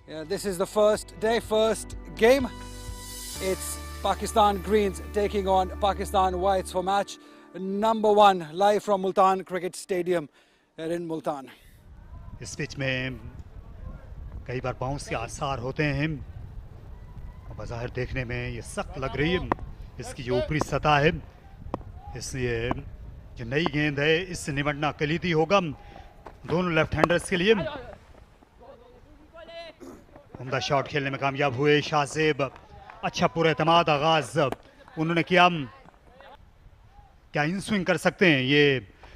Yeah, this is the first day, first game. It's Pakistan Greens taking on Pakistan Whites for match number 1, live from Multan Cricket Stadium here in Multan. इस pitch में कई बार bounce के आसार होते हैं। बज़ाहिर देखने में ये सख्त लग रही है, इसकी जो ऊपरी सतह है, इसलिए जो नई गेंद है इससे निपटना कलीदी होगा दोनों लेफ्ट हैंडर्स के लिए। उम्दा शॉट खेलने में कामयाब हुए शाहजेब। अच्छा पूरा एतमाद आगाज उन्होंने किया। क्या इन स्विंग कर सकते हैं ये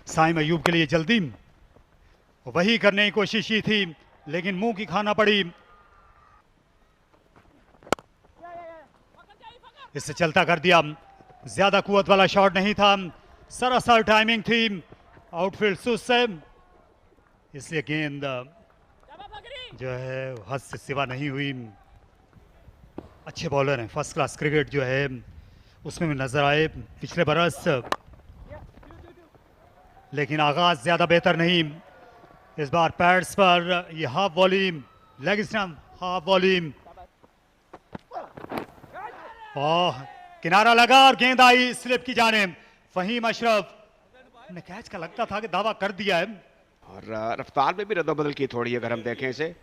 साइम अयूब के लिए? जल्दी वही करने की कोशिश की थी लेकिन मुंह की खाना पड़ी। इससे चलता कर दिया। ज्यादा कुवत वाला शॉट नहीं था, सरासर टाइमिंग थी। आउटफील्ड सुस्त है, इसलिए गेंद जो है हद से सिवा नहीं हुई। अच्छे बॉलर हैं, फर्स्ट क्लास क्रिकेट जो है उसमें भी नजर आए पिछले बरस, लेकिन आगाज ज्यादा बेहतर नहीं। इस बार पैड्स पर ये half volume leg stump, half volume और किनारा लगा और गेंद आई स्लिप की जानिब। फहीम अशरफ ने कैच का लगता था कि दावा कर दिया है, और रफ्तार में भी रद्दबदल की थोड़ी, अगर हम देखें इसे।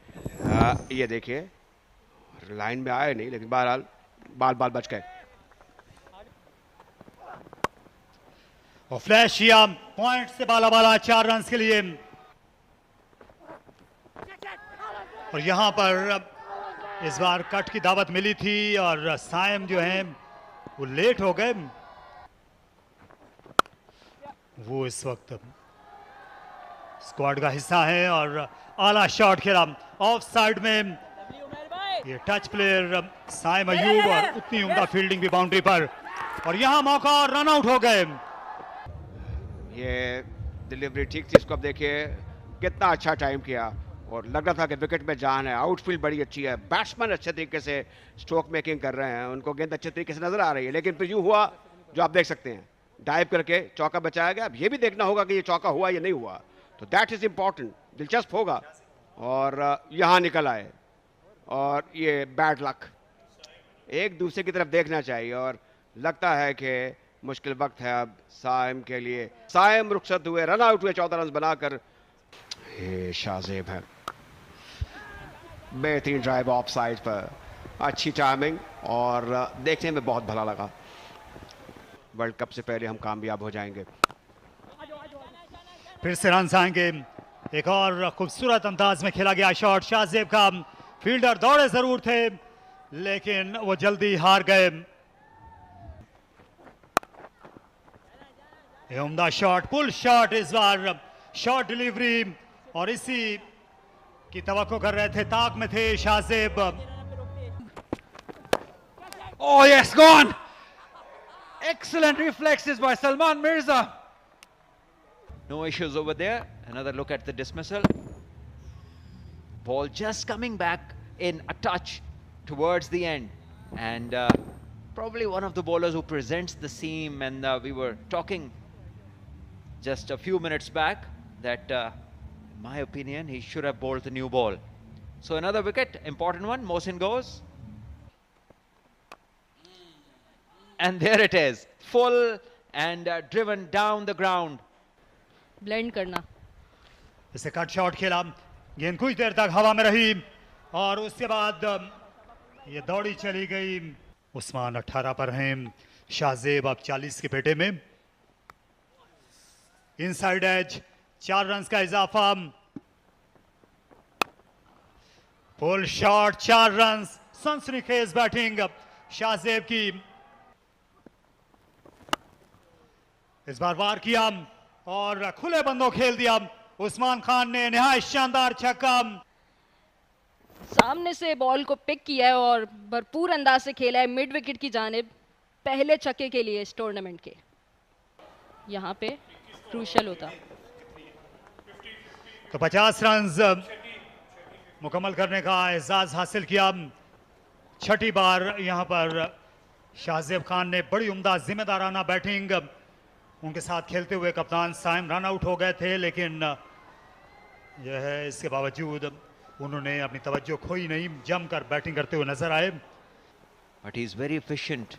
ये देखिए लाइन में आए नहीं, लेकिन बहरहाल बाल बच गए। और फ्लैश किया पॉइंट से बाला 4 रन के लिए। और यहां पर इस बार कट की दावत मिली थी और साइम जो है वो लेट हो गए। वो इस वक्त स्क्वाड का हिस्सा है और आला शॉट खेला ऑफ साइड में। ये टच प्लेयर साइम अयूब और उतनी उम्दा फील्डिंग भी बाउंड्री पर, और यहां मौका और रन आउट हो गए। ये डिलीवरी ठीक थी, इसको अब देखिए कितना अच्छा टाइम किया और लग रहा था कि विकेट में जान है। आउटफील्ड बड़ी अच्छी है, बैट्समैन अच्छे तरीके से स्ट्रोक मेकिंग कर रहे हैं, उनको गेंद अच्छे तरीके से नजर आ रही है। लेकिन फिर यूं हुआ जो आप देख सकते हैं, डाइव करके चौका बचाया गया। अब ये भी देखना होगा कि ये चौका हुआ या नहीं हुआ, तो दैट इज इंपॉर्टेंट, दिलचस्प होगा। और यहाँ निकल आए और ये बैड लक। एक दूसरे की तरफ देखना चाहिए और लगता है कि मुश्किल वक्त है अब साइम के लिए। साइम रुखसत हुए, रन आउट हुए 14 रन बनाकर। ये शाहजेब है, बेहतरीन ड्राइव ऑफ साइड पर, अच्छी टाइमिंग और देखने में बहुत भला लगा। वर्ल्ड कप से पहले हम कामयाब हो जाएंगे। फिर से रन आएंगे। एक और खूबसूरत अंदाज में खेला गया शॉट शाहजेब का। फील्डर दौड़े जरूर थे लेकिन वो जल्दी हार गए। उम्दा शॉट, पुल शॉट, इस बार शॉट डिलीवरी, और इसी की तवक्को कर रहे थे, ताक में थे Shahzeb. Oh yes, gone! Excellent reflexes by Salman Mirza. No issues over there. Another look at the dismissal. Ball just coming back in a touch towards the end, and probably one of the bowlers who presents the seam. And we were talking just a few minutes back that, in my opinion, he should have bowled the new ball. So another wicket, important one. Mohsin goes, and there it is, full and driven down the ground. Blend करना। इसे cut shot खेला, गेंद कुछ देर तक हवा में रही और उसके बाद ये दौड़ी चली गई। उस्मान 18 पर हैं, शाहजेब अब 40 के पेटे में। इनसाइड एज, 4 रन का इजाफा। फुल शॉट, 4 रन, सनसनीखेज बैटिंग शाहजेब की। इस बार वार किया और खुले बंदों खेल दिया। उस्मान खान ने निहायत शानदार छक्का। सामने से बॉल को पिक किया है और भरपूर अंदाज से खेला है मिड विकेट की जानिब, पहले छक्के के लिए इस टूर्नामेंट के। यहाँ पे क्रूशल होता तो 50 रन मुकम्मल करने का एजाज हासिल किया। छठी बार यहाँ पर शाहजेब खान ने बड़ी उम्दा जिम्मेदाराना बैटिंग, उनके साथ खेलते हुए कप्तान साइम रन आउट हो गए थे, लेकिन यह है इसके बावजूद उन्होंने अपनी तवज्जो खोई नहीं, जमकर बैटिंग करते हुए नजर आए. But he's very efficient.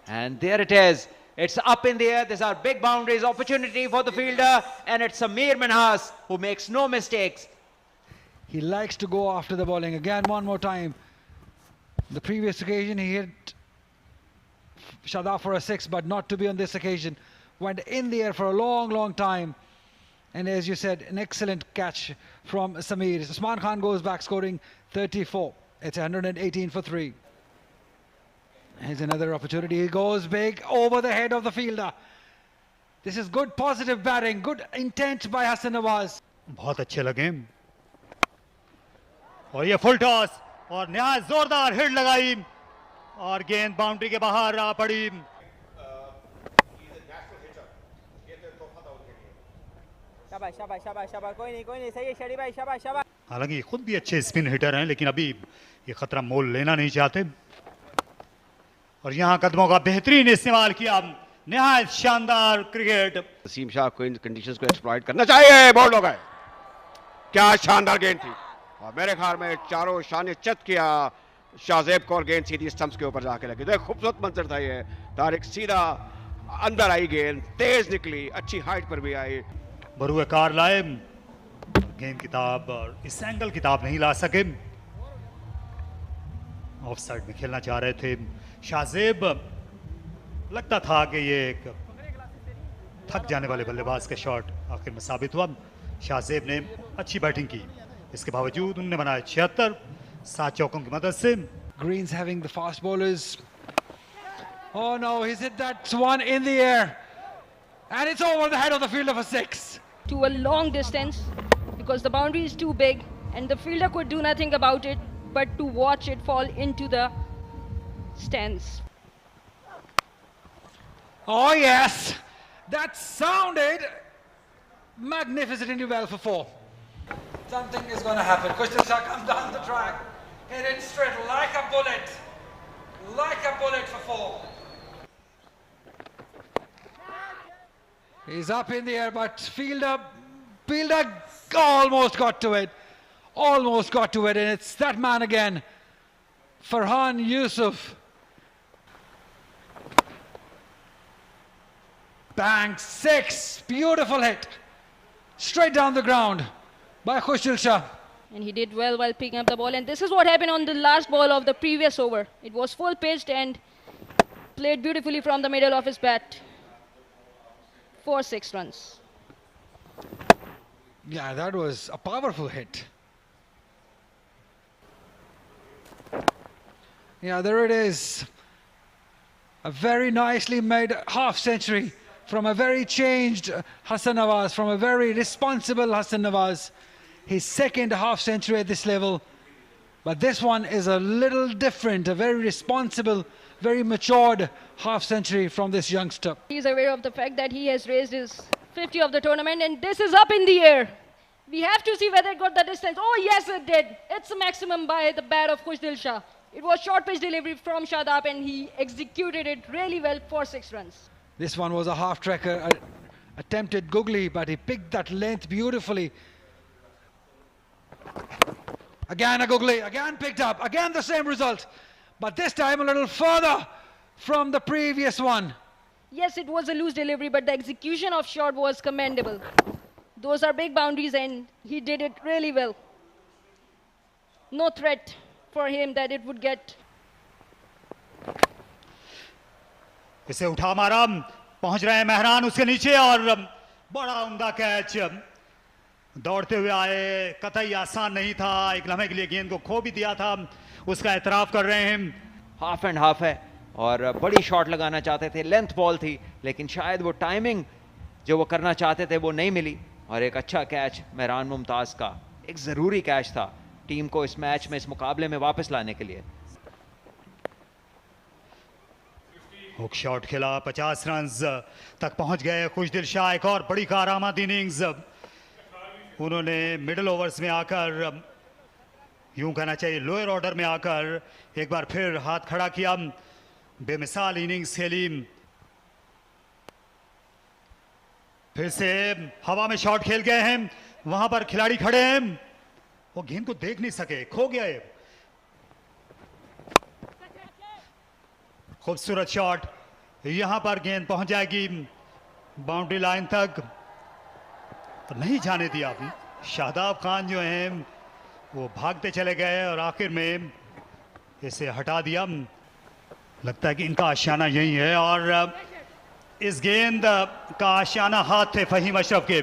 And there it is. It's up in the air. These are big boundaries, opportunity for the fielder. And it's Samir Minhas who makes no mistakes. He likes to go after the bowling. Again, one more time. The previous occasion he hit Shadab for a 6, but not to be on this occasion. Went in the air for a long time. And as you said, an excellent catch from Samir. Usman Khan goes back scoring 34. It's 118 for 3. Here's another opportunity. He goes big over the head of the fielder. This is good positive batting, good intent by Hassan Nawaz. बहुत अच्छे लगे. और ये full toss और निहायत जोरदार hit लगाई और गेंद बाउंड्री के बाहर आ पड़ी. शाबाश शाबाश शाबाश शाबाश. कोई नहीं सही है शरी भाई. शाबाश शाबाश. हालांकि खुद भी अच्छे स्पिन हिटर हैं, लेकिन अभी ये खतरा मोल लेना नहीं चाहते. और यहाँ कदमों का बेहतरीन इस्तेमाल किया. निहायत शानदार क्रिकेट. वसीम शाह को इन कंडीशंस को एक्सप्लॉइट करना चाहिए. बोल्ड हो गए. क्या शानदार गेंद थी और मेरे ख्याल में चारों शान चत किया शाहजेब को और गेंद सीधी स्टंप्स के ऊपर जाके लगी. तो एक खूबसूरत मंजर था ये. तारिक सीधा अंदर आई, गेंद तेज निकली, अच्छी हाइट पर भी आई. बरूए कार लाए, गेंद किताब और इस एंगल किताब नहीं ला सके. ऑफ साइड में खेलना चाह रहे थे शाहजेब. लगता था कि ये एक थक जाने वाले बल्लेबाज का शॉट आखिर में साबित हुआ. शाहजेब ने अच्छी बैटिंग की, इसके बावजूद उन्होंने बनाए 76 7 चौकों की मदद से. Green's having the fast bowlers. Oh no, he's hit that one in the air. And it's over the head of the fielder for 6. To a long distance because the boundary is too big and the fielder could do nothing about it but to watch it fall into the stands. Oh yes, that sounded magnificently well for 4. Something is going to happen. Kushal Shah comes down the track, hit it straight like a bullet for 4. He's up in the air, but fielder almost got to it. And it's that man again, Farhan Yusuf. Bang, 6, beautiful hit. Straight down the ground by Khushal Shah. And he did well while picking up the ball. And this is what happened on the last ball of the previous over. It was full pitched and played beautifully from the middle of his bat for 6 runs. Yeah, that was a powerful hit. Yeah, there it is. A very nicely made half century from a very changed Hassan Nawaz, from a very responsible Hassan Nawaz. His second half century at this level. But this one is a little different, a very responsible, very matured half century from this youngster. He's aware of the fact that he has raised his 50 of the tournament and this is up in the air. We have to see whether it got the distance. Oh yes, it did. It's a maximum by the bat of Khushal Shah. It was short pitch delivery from Shadab and he executed it really well for 6 runs. This one was a half tracker, attempted googly, but he picked that length beautifully. Again a googly, again picked up, again the same result, but this time a little further from the previous one. Yes, it was a loose delivery, but the execution of shot was commendable. Those are big boundaries and he did it really well. No threat for him that it would get. इसे उठा मारा, पहुंच रहे हैं मेहरान उसके नीचे और बड़ा उम्दा कैच. दौड़ते हुए आए, कतई आसान नहीं था. एक लम्हे के लिए गेंद को खो भी दिया था, उसका एतराफ कर रहे हैं. हाफ एंड हाफ है और बड़ी शॉट लगाना चाहते थे, लेंथ बॉल थी, लेकिन शायद वो टाइमिंग जो वो करना चाहते थे वो नहीं मिली. और एक अच्छा कैच मेहरान मुमताज का, एक ज़रूरी कैच था टीम को इस मैच में, इस मुकाबले में वापस लाने के लिए. हुक शॉट खेला, 50 रन तक पहुंच गए खुशदिल शाह. एक और बड़ी कारआमद इनिंग्स. उन्होंने मिडिल ओवर्स में आकर, यूं कहना चाहिए लोअर ऑर्डर में आकर एक बार फिर हाथ खड़ा किया. बेमिसाल इनिंग्स खेली. फिर से हवा में शॉट खेल गए हैं, वहां पर खिलाड़ी खड़े हैं. वो गेंद को देख नहीं सके, खो गया ये। खूबसूरत शॉट, यहां पर गेंद पहुंच जाएगी बाउंड्री लाइन तक, तो नहीं जाने दिया। शादाब खान जो हैं वो भागते चले गए और आखिर में इसे हटा दिया। लगता है कि इनका आशियाना यही है और इस गेंद का आशियाना हाथ थे फहीम अशरफ के।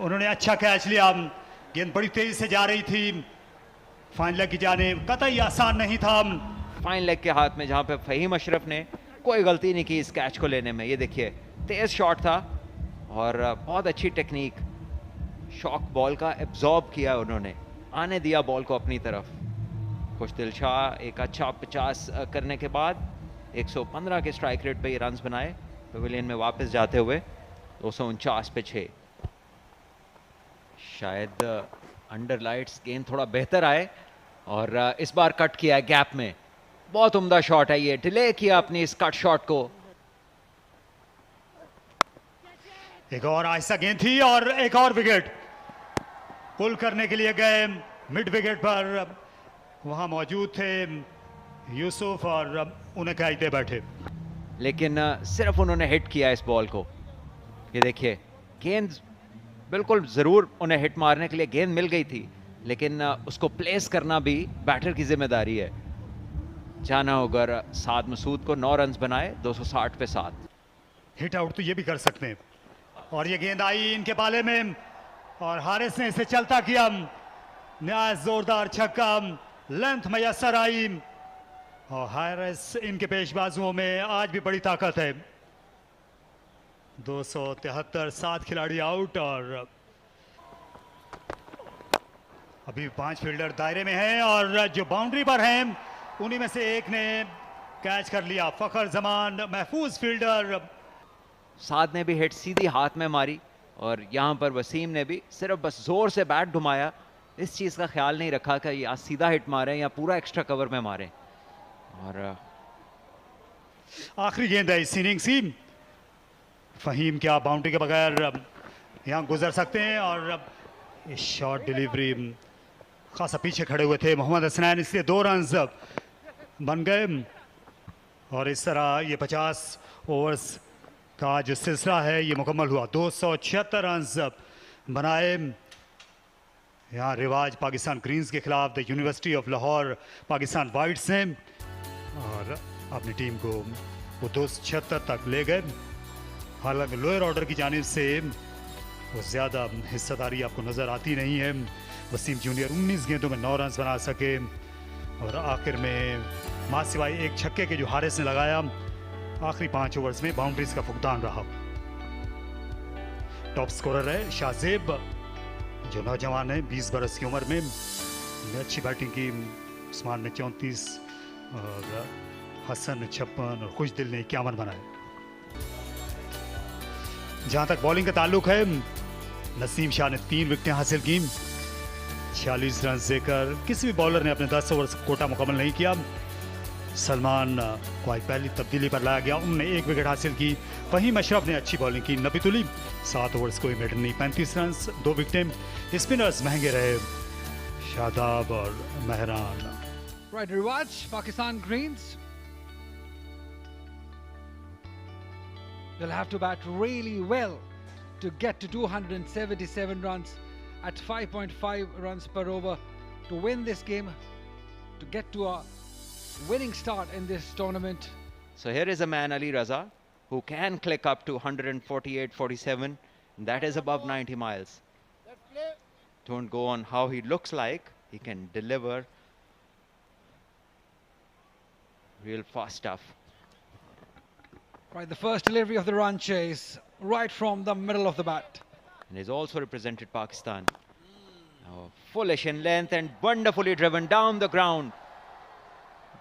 उन्होंने अच्छा कैच लिया, गेंद बड़ी तेजी से जा रही थी फाइन लेग की जानिब, कतई आसान नहीं था। फाइन लेग के हाथ में, जहां पे फहीम अशरफ ने कोई गलती नहीं की इस कैच को लेने में। ये देखिए, तेज शॉट था और बहुत अच्छी टेक्निक, शॉक बॉल का एब्जॉर्ब किया उन्होंने, आने दिया बॉल को अपनी तरफ। खुशदिल शाह एक अच्छा 50 करने के बाद 115 के स्ट्राइक रेट पे ये रन्स बनाए, पवेलियन में वापस जाते हुए 249 पे 6। शायद अंडर लाइट्स गेंद थोड़ा बेहतर आए और इस बार कट किया है गैप में। बहुत उम्दा शॉट है ये, डिले किया अपनी इस कट शॉट को। एक और आहिस्ता गेंद थी और एक और विकेट। पुल करने के लिए गए मिड विकेट पर, वहां मौजूद थे यूसुफ और उन्हें कहते बैठे, लेकिन सिर्फ उन्होंने हिट किया इस बॉल को। ये देखिए, गेंद बिल्कुल जरूर उन्हें हिट मारने के लिए गेंद मिल गई थी, लेकिन उसको प्लेस करना भी बैटर की जिम्मेदारी है। जाना होगा साद मसूद को 9 रन्स बनाए 260 पे 7। हिट आउट तो ये भी कर सकते हैं। और ये गेंद आई इनके पाले में और हारिस ने इसे चलता किया, नया जोरदार छक्का, लेंथ मैसर आई और हारिस इनके पेशबाजुओं में आज भी बड़ी ताकत है। 273, 7 खिलाड़ी आउट और अभी 5 फील्डर दायरे में हैं और जो बाउंड्री पर हैं उन्हीं में से एक ने कैच कर लिया, फखर जमान महफूज फील्डर। साद ने भी हिट सीधी हाथ में मारी और यहां पर वसीम ने भी सिर्फ बस जोर से बैट घुमाया, इस चीज का ख्याल नहीं रखा कि या सीधा हिट मारे या पूरा एक्स्ट्रा कवर में मारे। और आखिरी गेंद है इस इनिंग्स की। फहीम क्या बाउंड्री के बगैर यहां गुजर सकते हैं और इस शॉर्ट डिलीवरी, खासा पीछे खड़े हुए थे मोहम्मद हसनैन, इसलिए 2 रन्स बन गए और इस तरह ये 50 ओवर्स का जो सिलसिला है ये मुकम्मल हुआ। 276 रन्स बनाए। यहाँ रिवाज पाकिस्तान ग्रीन्स के खिलाफ the university of Lahore Pakistan whites ने और अपनी टीम को वो 276 तक ले गए। हालांकि लोअर ऑर्डर की जानिब से वो ज़्यादा हिस्सेदारी आपको नज़र आती नहीं है। वसीम जूनियर 19 गेंदों में 9 रन्स बना सके और आखिर में मां सिवाय एक छक्के के जो हारिस ने लगाया, आखिरी 5 ओवर्स में बाउंड्रीज का फुकदान रहा। टॉप स्कोरर है शाहजेब, जो नौजवान है 20 बरस की उम्र में, अच्छी बैटिंग की। उस्मान ने 34 और हसन ने 56 और खुशदिल ने 51 बनाए। जहां तक बॉलिंग का ताल्लुक है, नसीम शाह ने 3 विकेटें हासिल की, 46 रन देकर। किसी भी बॉलर ने अपने 10 ओवर कोटा मुकम्मल नहीं किया। सलमान को आज पहली तब्दीली पर लाया गया, उन्होंने 1 विकेट हासिल की। फहीम अशरफ ने अच्छी बॉलिंग की, 90 तुली, 7 ओवर्स कोई मेडन नहीं, 35 रन, 2 विकेटें। स्पिनर्स महंगे रहे, शादाब और Mehran. Right, Riwaj, Pakistan Greens. They'll have to bat really well to get to 277 runs at 5.5 runs per over to win this game, to get to a winning start in this tournament. So here is a man, Ali Raza, who can click up to 148-47. That is above 90 miles. Don't go on how he looks like. He can deliver real fast stuff. Right, the first delivery of the run chase right from the middle of the bat. And he's also represented Pakistan. Oh, foolish in length and wonderfully driven down the ground.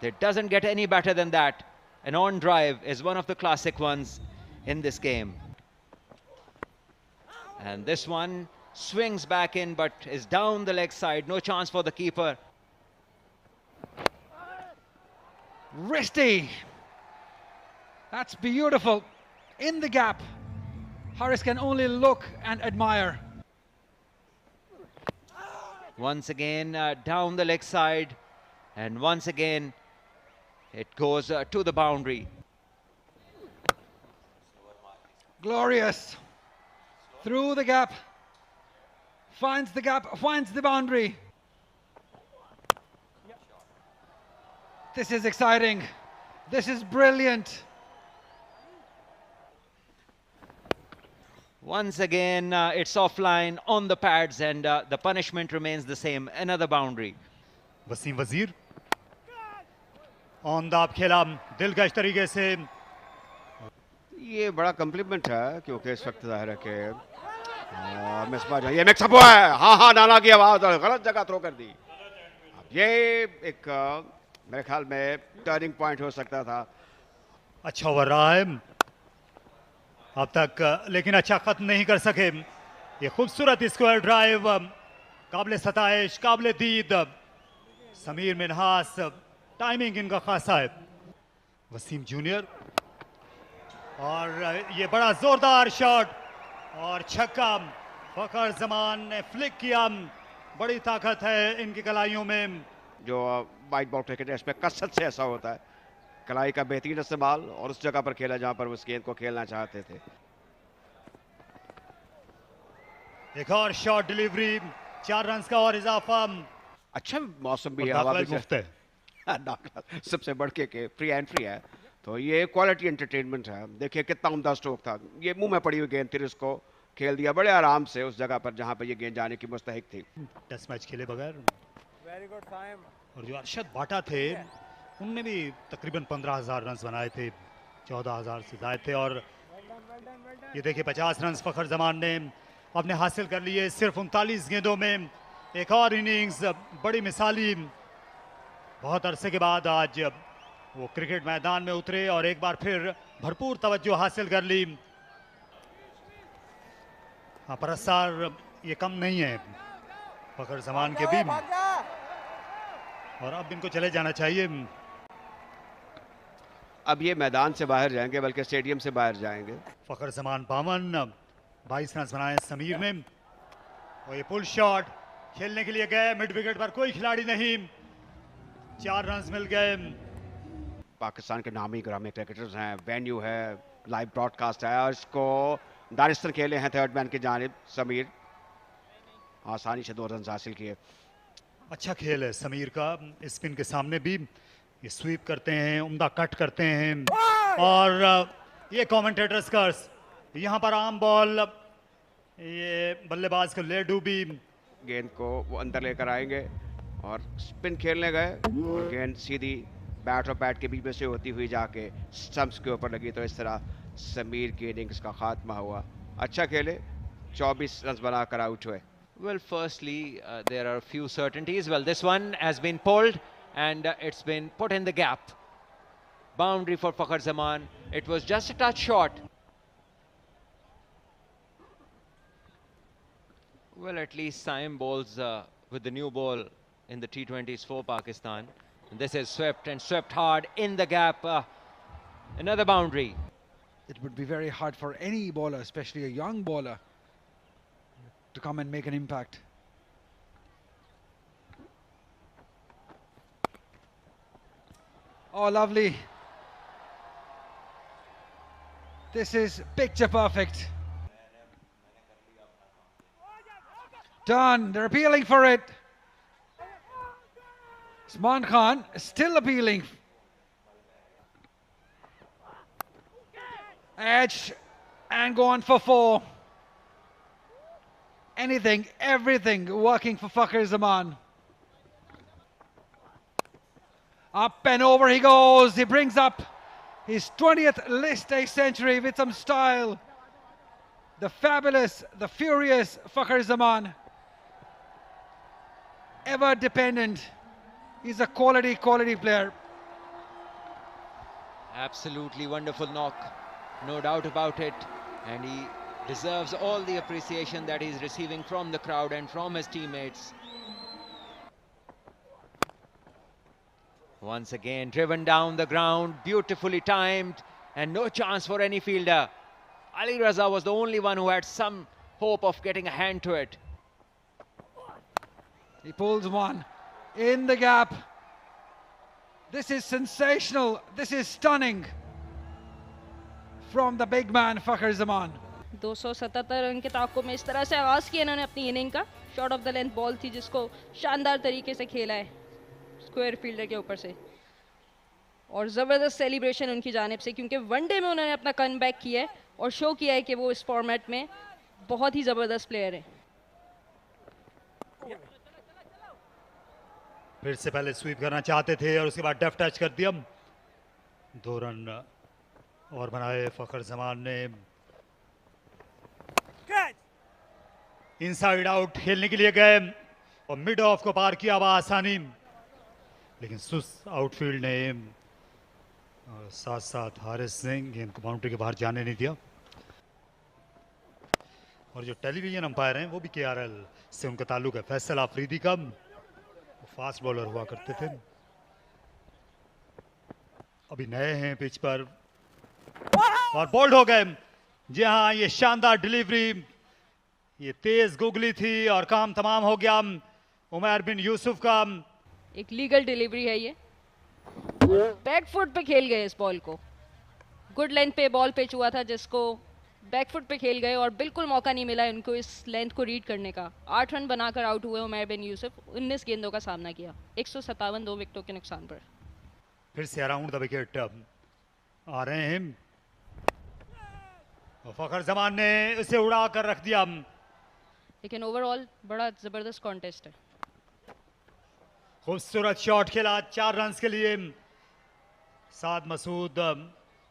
It doesn't get any better than that. An on drive is one of the classic ones in this game. And this one swings back in but is down the leg side. No chance for the keeper. Risty. That's beautiful. In the gap. Harris can only look and admire. Once again down the leg side, and once again it goes to the boundary. Glorious. Through the gap. Finds the boundary. This is exciting. This is brilliant. Once again, it's offline on the pads, and the punishment remains the same. Another boundary. Wasim वजीर on the खेला दिलकश तरीके से। ये बड़ा complement है क्योंकि इस वक्त जाहिर है कि मिसबाज ये मिक्सअप हुआ है। हाँ हाँ नाना की आवाज गलत जगह थ्रो कर दी। अब ये एक मेरे ख्याल में टर्निंग पॉइंट हो सकता था। अच्छा ओवर रहा है अब तक, लेकिन अच्छा खत्म नहीं कर सके। ये खूबसूरत स्क्वायर ड्राइव, काबिल सताइश, काबिल दीद समीर मिन्हास, टाइमिंग इनका खासा है। वसीम जूनियर, और ये बड़ा जोरदार शॉट और छक्का। फखर जमान ने फ्लिक किया। बड़ी ताकत है इनकी कलाइयों में। जो वाइट बॉल क्रिकेट है इसमें कसरत से ऐसा होता है, कलाई का बेहतरीन इस्तेमाल और उस जगह पर खेला जहां पर उस गेंद को खेलना चाहते थे। एक और शॉट डिलीवरी, 4 रन का और इजाफा। अच्छा मौसम भी है, दाखिला हवा भी मुफ्त है। दाखिला सबसे बढ़ के फ्री एंड फ्री है, तो ये क्वालिटी एंटरटेनमेंट है। देखिए कितना उम्दा स्ट्रोक था। ये मुंह में पड़ी हुई गेंद थी, उसको खेल दिया बड़े आराम से उस जगह पर जहां पर ये गेंद जाने की मुस्तहिक थी। टेस्ट मैच खेले बगैर। Very good Saim. और जो अरशद बाटा थे उनने भी तकरीबन 15,000 रन बनाए थे, 14,000 से ज़ायद थे। और ये देखिए 50 रन फखर जमान ने अपने हासिल कर लिए सिर्फ 39 गेंदों में। एक और इनिंग्स बड़ी मिसाली। बहुत अरसे के बाद आज वो क्रिकेट मैदान में उतरे और एक बार फिर भरपूर तवज्जो हासिल कर ली। हाँ, परस्तार ये कम नहीं है फखर जमान के भी, और अब इनको चले जाना चाहिए। अब ये मैदान से बाहर जाएंगे, बल्कि स्टेडियम से बाहर जाएंगे। फखर जमान 52, 22 रन बनाए समीर ने। और ये पुल शॉट खेलने के लिए गए, मिड विकेट पर कोई खिलाड़ी नहीं, 4 रन मिल गए। पाकिस्तान के नामी ग्रामी क्रिकेटर्स हैं, वेन्यू है, लाइव ब्रॉडकास्ट है, और इसको दानिस्तर खेले हैं थर्ड मैन की जानिब समीर, आसानी से 2 रन हासिल किए। अच्छा खेल है समीर का, स्पिन के सामने भी ये स्वीप करते हैं, उम्दा कट करते हैं। और ये कमेंटेटर्स कर्स, यहाँ पर आम बॉल, ये बल्लेबाज को ले डूबी। गेंद को वो अंदर लेकर आएंगे और स्पिन खेलने गए और गेंद सीधी बैट और पैड के बीच में से होती हुई जाके स्टंप्स के ऊपर लगी, तो इस तरह समीर की इनिंग्स का खात्मा हुआ। अच्छा खेले, 24 रन बनाकर आउट हुए। Well, firstly, there are a few certainties. Well, this one has been pulled and it's been put in the gap. Boundary for Fakhar Zaman. It was just a touch shot. Well, at least Saim bowls with the new ball in the T20s for Pakistan. And this is swept and swept hard in the gap. Another boundary. It would be very hard for any bowler, especially a young bowler, to come and make an impact. Oh, lovely. This is picture perfect. Done. They're appealing for it. Usman Khan is still appealing. Edge and go on for 4. Anything, everything working for Fakhar Zaman. Up and over he goes. He brings up his 20th list A century with some style. The fabulous, the furious Fakhar Zaman. Ever dependent. He's a quality player. Absolutely wonderful knock. No doubt about it. And he deserves all the appreciation that he's receiving from the crowd and from his teammates. Once again, driven down the ground, beautifully timed, and no chance for any fielder. Ali Raza was the only one who had some hope of getting a hand to it. He pulls one in the gap. This is sensational. This is stunning from the big man Fakhar Zaman. 277 run के ताक़ो में इस तरह से आगाज़ किया इन्होंने अपनी inning का। Shot of the length ball थी जिसको शानदार तरीके से खेला है स्क्वायर फील्डर के ऊपर से, और ज़बरदस्त सेलिब्रेशन उनकी जानिब से, क्योंकि वनडे में उन्होंने अपना कमबैक किया है और शो किया है कि वो इस फॉर्मेट में बहुत ही ज़बरदस्त प्लेयर है। फिर से पहले स्वीप करना चाहते थे और उसके बाद डेफ टच कर दिया। 2 रन और बनाए फखर जमान ने। इनसाइड आउट खेलने के लिए गए और मिड ऑफ को पार किया आसानी, लेकिन सुस आउटफील्ड ने और साथ साथ हारिस सिंह गेंद को बाउंड्री के बाहर जाने नहीं दिया। और जो टेलीविजन अंपायर हैं वो भी केआरएल से उनका ताल्लुक है, फैसल आफरीदी का, फास्ट बॉलर हुआ करते थे, अभी नए हैं पिच पर और बोल्ड हो गए। जी हाँ, ये शानदार डिलीवरी, ये तेज गुगली थी और काम तमाम हो गया उमर बिन यूसुफ का। एक लीगल डिलीवरी है ये, बैक फुट पे खेल गए इस बॉल को। गुड लेंथ पे बॉल पिच हुआ था जिसको बैक फुट पे खेल गए और बिल्कुल मौका नहीं मिला इनको इस लेंथ को रीड करने का। 8 रन बनाकर आउट हुए उमर बिन यूसुफ। 19 गेंदों का सामना किया, 157 2 विकेटों के नुकसान पर। फिर से अराउंड द विकेट आ रहे हैं और फखर जमान ने इसे उड़ा कर रख दिया। लेकिन ओवरऑल बड़ा जबरदस्त कॉन्टेस्ट है। खूबसूरत शॉट खेला 4 रन के लिए। साद मसूद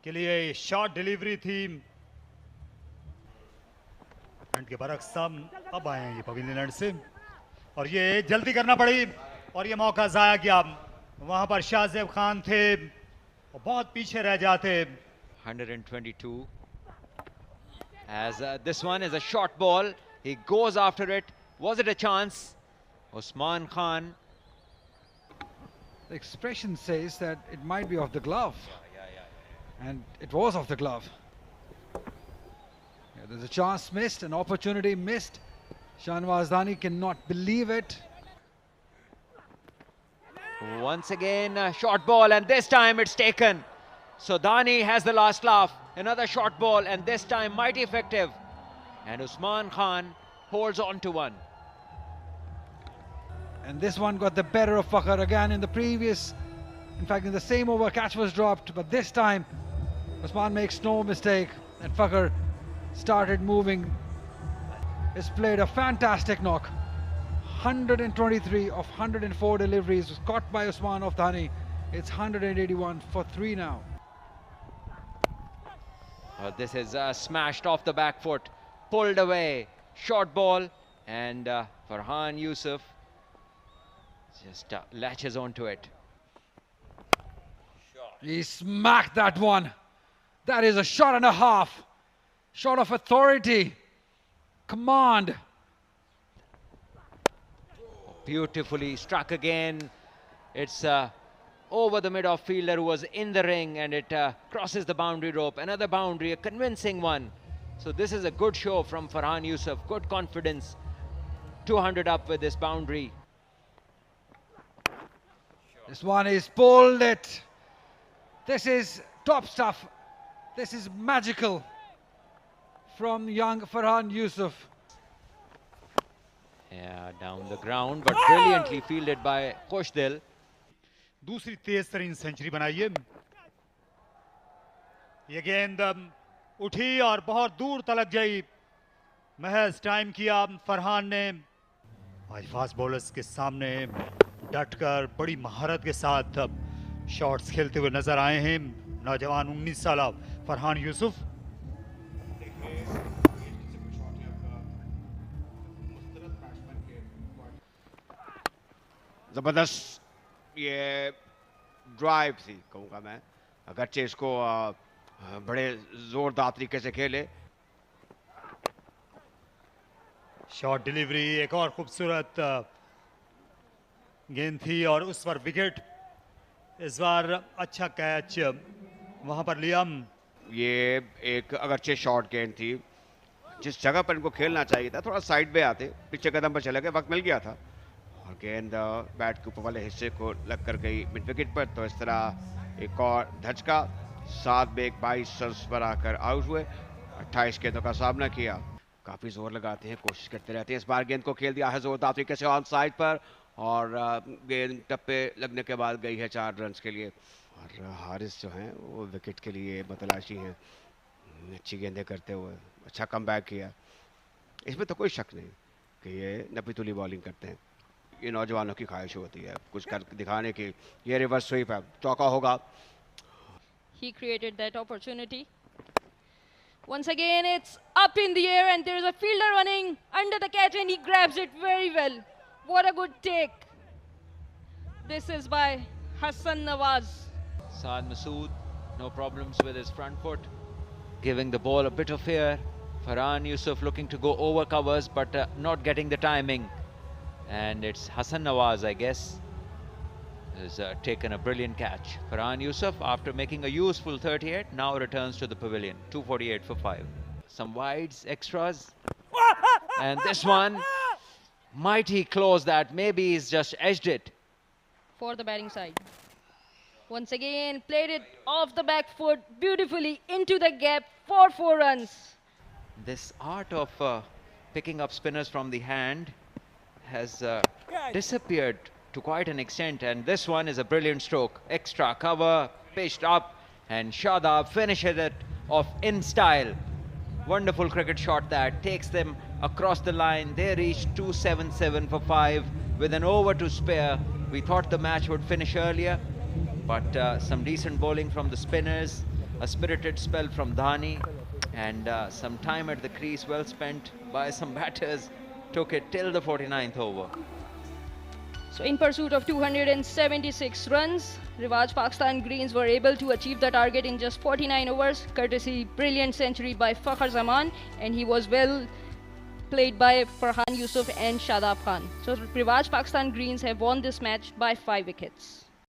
के लिए शॉट डिलीवरी थी। एंड के बरक्स अब आए हैं ये पवेलियन से और ये जल्दी करना पड़ी और ये मौका जाया गया। वहां पर शाहजेब खान थे और बहुत पीछे रह जाते। 122 as this one is a short ball. He goes after it. Was it a chance? Usman Khan. The expression says that it might be off the glove. And it was off the glove. Yeah, there's a chance missed, an opportunity missed. Shanwaz Dani cannot believe it. Once again, a short ball, and this time it's taken. So Dani has the last laugh. Another short ball, and this time mighty effective. And Usman Khan holds on to one. And this one got the better of Fakhar again in the previous. In fact, in the same over, catch was dropped, but this time Usman makes no mistake, and Fakhar started moving. He's played a fantastic knock. 123 of 104 deliveries was caught by Usman of Dhani. It's 181 for 3 now. This is smashed off the back foot, pulled away, short ball, and Farhan Yusuf just latches onto it. He smacked that one. That is a shot and a half. Shot of authority, command. Beautifully struck again. It's over the mid-off fielder who was in the ring, and it crosses the boundary rope. Another boundary, a convincing one. So this is a good show from Farhan Yusuf. Good confidence. 200 up with this boundary. This one is pulled it. This is top stuff. This is magical from young Farhan Yusuf. Yeah, down the ground, but brilliantly fielded by Khoshdil. दूसरी तेज तरीन century बनाई है। ये गेंद उठी और बहुत दूर तलक गई। महज टाइम किया फरहान ने। आज फास्ट बॉलर्स के सामने डटकर बड़ी महारत के साथ शॉट्स खेलते हुए नजर आए हैं नौजवान 19 साल फरहान यूसुफ। जबरदस्त ये ड्राइव थी कहूँगा मैं, अगरचे इसको बड़े जोरदार तरीके से खेले। शॉट डिलीवरी, एक और खूबसूरत गेंद थी और उस पर विकेट। इस बार अच्छा कैच वहां पर लिया। ये एक अगरचे शॉर्ट गेंद थी, जिस जगह पर इनको खेलना चाहिए था थोड़ा साइड पे आते, पीछे कदम पर चले गए, वक्त मिल गया था और गेंद बैट के ऊपर वाले हिस्से को लग कर गई मिड विकेट पर, तो इस तरह एक और धचका। 7 बेग 22 रन पर आकर आउट हुए। 28 गेंदों का सामना किया। काफी जोर लगाते हैं, कोशिश करते रहते हैं। इस बार गेंद को खेल दिया है जोरदार तरीके से ऑन साइड पर, और गेंद टप्पे लगने के बाद गई है 4 रन के लिए। और हारिस जो हैं वो विकेट के लिए मतलाशी हैं, अच्छी गेंदें करते हुए अच्छा कमबैक किया। इसमें तो कोई शक नहीं कि ये नपीतुली बॉलिंग करते हैं। ये नौजवानों की ख्वाहिश होती है कुछ कर दिखाने की। ये रिवर्स स्वीप है, चौका होगा। He created that opportunity. Once again, it's up in the air and there is a fielder running under the catch and he grabs it very well. What a good take. This is by Hassan Nawaz. Saad Masood, no problems with his front foot, giving the ball a bit of air. Farhan Yusuf looking to go over covers but not getting the timing. And it's Hassan Nawaz, I guess, has taken a brilliant catch. Farhan Yusuf, after making a useful 38, now returns to the pavilion. 248 for 5. Some wides, extras. And this one, might he close that? Maybe he's just edged it. For the batting side. Once again, played it off the back foot beautifully into the gap for 4 runs. This art of picking up spinners from the hand has disappeared to quite an extent, and this one is a brilliant stroke. Extra cover, pitched up, and Shadab finishes it off in style. Wonderful cricket shot that takes them across the line. They reach 277 for 5 with an over to spare. We thought the match would finish earlier, but some decent bowling from the spinners, a spirited spell from Dhani, and some time at the crease well spent by some batters took it till the 49th over. So in pursuit of 276 runs, Rivaj Pakistan Greens were able to achieve the target in just 49 overs, courtesy brilliant century by Fakhar Zaman, and he was well played by Farhan Yusuf and Shadab Khan. So Rivaj Pakistan Greens have won this match by 5 wickets.